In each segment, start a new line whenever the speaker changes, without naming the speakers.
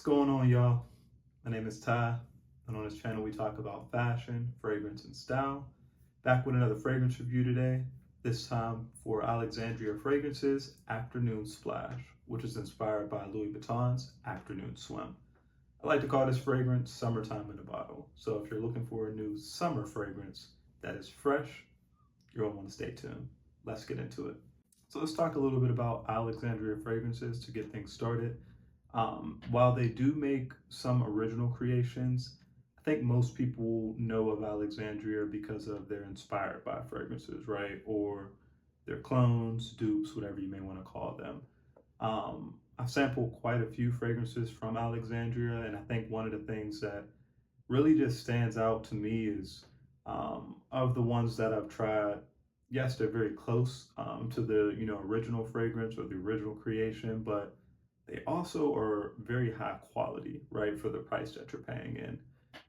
going on, y'all? My name is Ty, and on this channel we talk about fashion, fragrance, and style. Back with another fragrance review today, this time for Alexandria Fragrances Afternoon Splash, which is inspired by Louis Vuitton's Afternoon Swim. I like to call this fragrance Summertime in a Bottle. So if you're looking for a new summer fragrance that is fresh, you're gonna want to stay tuned. Let's get into it. So let's talk a little bit about Alexandria Fragrances to get things started. While they do make some original creations, I think most people know of Alexandria because of they're inspired by fragrances, right? Or their clones, dupes, whatever you may want to call them. I've sampled quite a few fragrances from Alexandria, and I think one of the things that really just stands out to me is of the ones that I've tried, yes, they're very close to the original fragrance or the original creation, but they also are very high quality, right, for the price that you're paying. And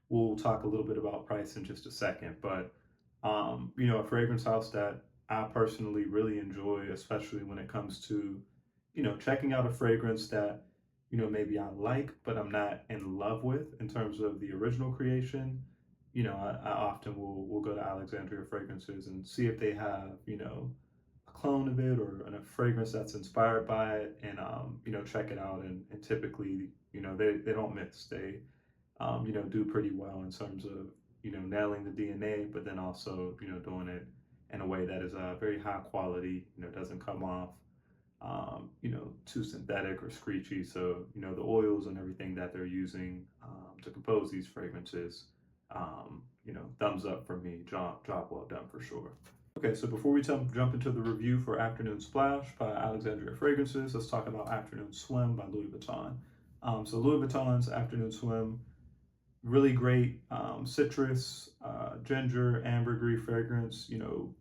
we'll talk a little bit about price in just a second, but a fragrance house that I personally really enjoy, especially when it comes to, checking out a fragrance that, maybe I like, but I'm not in love with in terms of the original creation. I often will go to Alexandria Fragrances and see if they have, a clone of it or a fragrance that's inspired by it, and check it out. And typically, they don't miss. They do pretty well in terms of nailing the DNA, but then also doing it in a way that is very high quality. Doesn't come off too synthetic or screechy. So the oils and everything that they're using to compose these fragrances, thumbs up for me. Job well done for sure. Okay, so before we jump into the review for Afternoon Splash by Alexandria Fragrances, let's talk about Afternoon Swim by Louis Vuitton. So Louis Vuitton's Afternoon Swim, really great citrus, ginger, ambergris fragrance.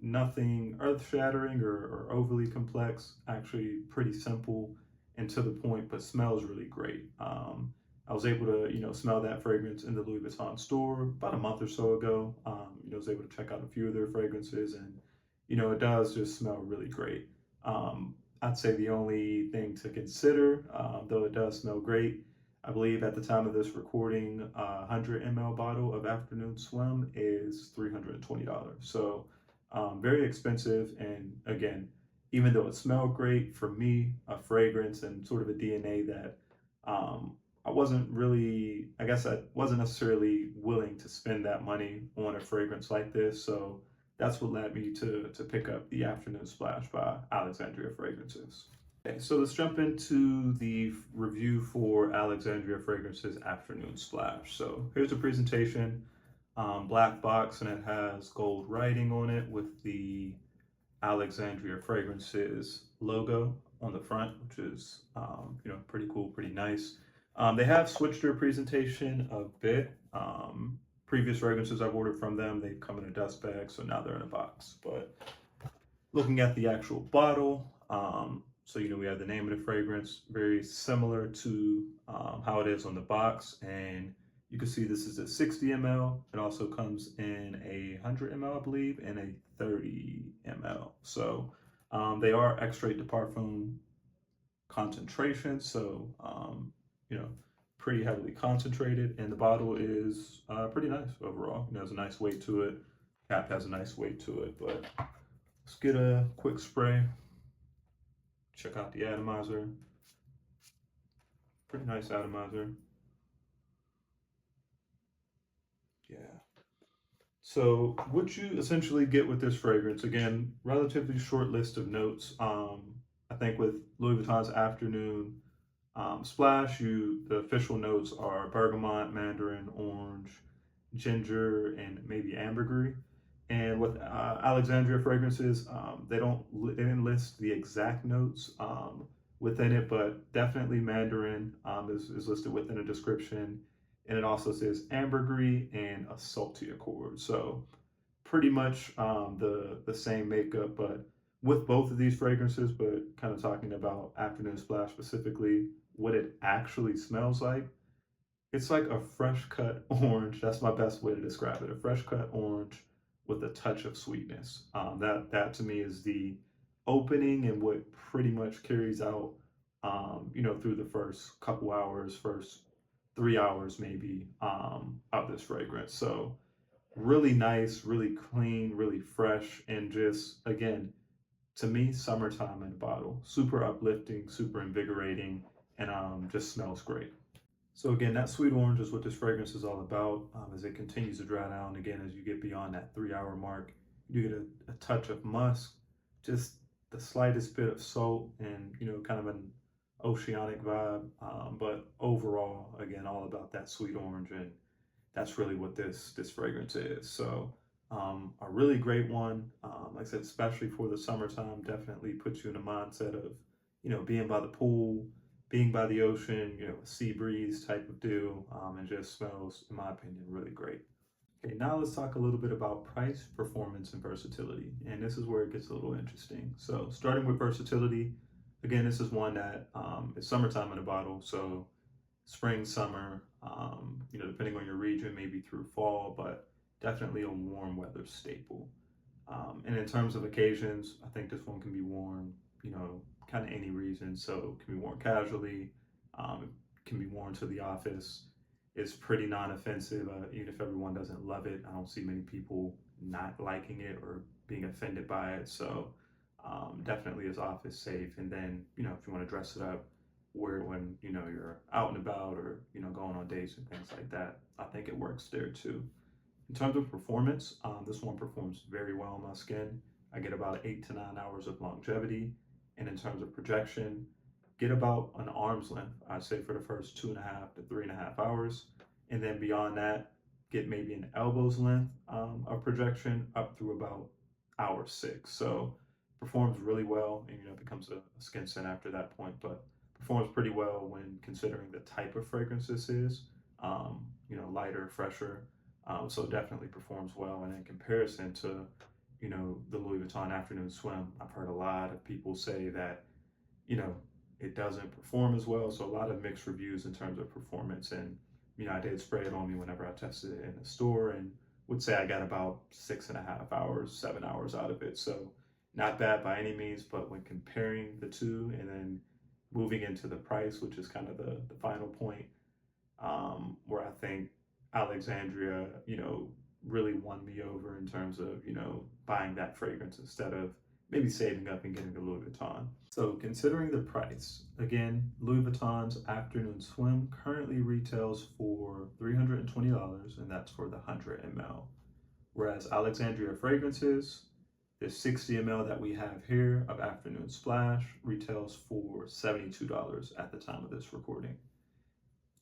Nothing earth-shattering or overly complex. Actually, pretty simple and to the point, but smells really great. I was able to, smell that fragrance in the Louis Vuitton store about a month or so ago. I was able to check out a few of their fragrances, and it does just smell really great. I'd say the only thing to consider, though it does smell great, I believe at the time of this recording, a 100 ml bottle of Afternoon Swim is $320. So very expensive. And again, even though it smelled great, for me, a fragrance and sort of a DNA that I wasn't necessarily willing to spend that money on a fragrance like this. So that's what led me to pick up the Afternoon Splash by Alexandria Fragrances. Okay, so let's jump into the review for Alexandria Fragrances Afternoon Splash. So here's the presentation, black box, and it has gold writing on it with the Alexandria Fragrances logo on the front, which is pretty cool, pretty nice. They have switched their presentation a bit. Previous fragrances I've ordered from them, they come in a dust bag, so now they're in a box. But looking at the actual bottle, so we have the name of the fragrance, very similar to how it is on the box, and you can see this is a 60 ml. It also comes in a 100 ml, I believe, and a 30 ml. So they are extrait de parfum concentration, so pretty heavily concentrated, and the bottle is pretty nice overall. There's a nice weight to it. Cap has a nice weight to it, but let's get a quick spray. Check out the atomizer. Pretty nice atomizer. Yeah. So what you essentially get with this fragrance, again, relatively short list of notes. I think with Louis Vuitton's Afternoon Splash, the official notes are bergamot, mandarin, orange, ginger, and maybe ambergris. And with Alexandria Fragrances, they didn't list the exact notes within it, but definitely mandarin is listed within a description, and it also says ambergris and a salty accord. So pretty much the same makeup, but with both of these fragrances, but kind of talking about Afternoon Splash specifically, what it actually smells like, it's like a fresh cut orange. That's my best way to describe it. A fresh cut orange with a touch of sweetness. That to me is the opening and what pretty much carries out, through the first couple hours, first 3 hours maybe of this fragrance. So really nice, really clean, really fresh, and just again, to me, summertime in a bottle. Super uplifting, super invigorating, and just smells great. So again, that sweet orange is what this fragrance is all about. As it continues to dry down, again, as you get beyond that 3 hour mark, you get a touch of musk, just the slightest bit of salt, and kind of an oceanic vibe. But overall, again, all about that sweet orange, and that's really what this fragrance is. So a really great one. Like I said, especially for the summertime, definitely puts you in a mindset of being by the pool, being by the ocean, a sea breeze type of deal, and just smells, in my opinion, really great. Okay, now let's talk a little bit about price, performance, and versatility. And this is where it gets a little interesting. So starting with versatility, again, this is one that is summertime in a bottle. So spring, summer, depending on your region, maybe through fall, but definitely a warm weather staple. And in terms of occasions, I think this one can be worn, kind of any reason. So it can be worn casually, it can be worn to the office. It's pretty non-offensive, even if everyone doesn't love it. I don't see many people not liking it or being offended by it. So definitely is office safe. And then, if you want to dress it up, wear it when, you're out and about or, going on dates and things like that, I think it works there too. In terms of performance, this one performs very well on my skin. I get about 8 to 9 hours of longevity. And in terms of projection, get about an arm's length, I'd say, for the first 2.5 to 3.5 hours. And then beyond that, get maybe an elbow's length of projection up through about hour 6. So performs really well, and it becomes a skin scent after that point, but performs pretty well when considering the type of fragrance this is. Lighter, fresher. So definitely performs well. And in comparison to, the Louis Vuitton Afternoon Swim, I've heard a lot of people say that, it doesn't perform as well. So a lot of mixed reviews in terms of performance. And, I did spray it on me whenever I tested it in the store, and would say I got about 6.5 hours, 7 hours out of it. So not bad by any means, but when comparing the two and then moving into the price, which is kind of the final point, where I think Alexandria, really won me over in terms of, buying that fragrance instead of maybe saving up and getting the Louis Vuitton. So considering the price, again, Louis Vuitton's Afternoon Swim currently retails for $320, and that's for the 100 ml. Whereas Alexandria Fragrances, the 60 ml that we have here of Afternoon Splash retails for $72 at the time of this recording.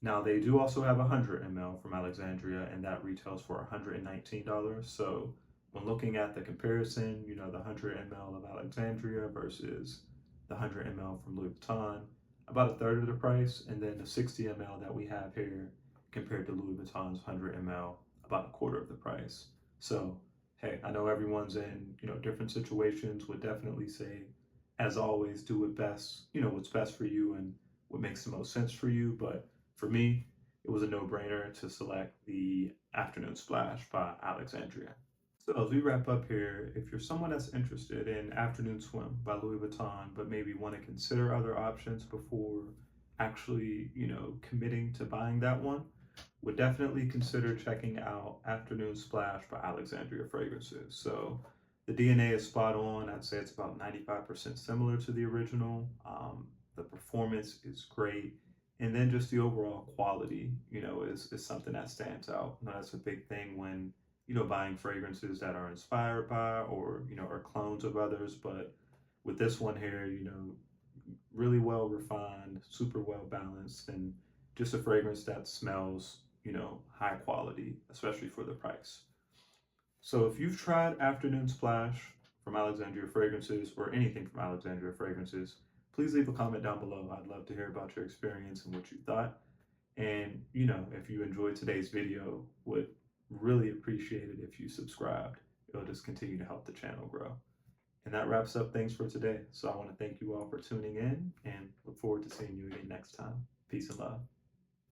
Now they do also have 100 ml from Alexandria, and that retails for $119. So when looking at the comparison, the 100 ml of Alexandria versus the 100 ml from Louis Vuitton, about a third of the price, and then the 60 ml that we have here compared to Louis Vuitton's 100 ml, about a quarter of the price. So hey, I know everyone's in, different situations. Would definitely say, as always, do what best, what's best for you and what makes the most sense for you. But for me, it was a no-brainer to select the Afternoon Splash by Alexandria. So as we wrap up here, if you're someone that's interested in Afternoon Swim by Louis Vuitton, but maybe want to consider other options before actually, committing to buying that one, would definitely consider checking out Afternoon Splash by Alexandria Fragrances. So the DNA is spot on. I'd say it's about 95% similar to the original. The performance is great. And then just the overall quality, is something that stands out. That's a big thing when, buying fragrances that are inspired by or, are clones of others. But with this one here, really well refined, super well balanced, and just a fragrance that smells, high quality, especially for the price. So if you've tried Afternoon Splash from Alexandria Fragrances or anything from Alexandria Fragrances, please leave a comment down below. I'd love to hear about your experience and what you thought. And, if you enjoyed today's video, would really appreciate it if you subscribed. It'll just continue to help the channel grow. And that wraps up things for today. So I want to thank you all for tuning in and look forward to seeing you again next time. Peace and love.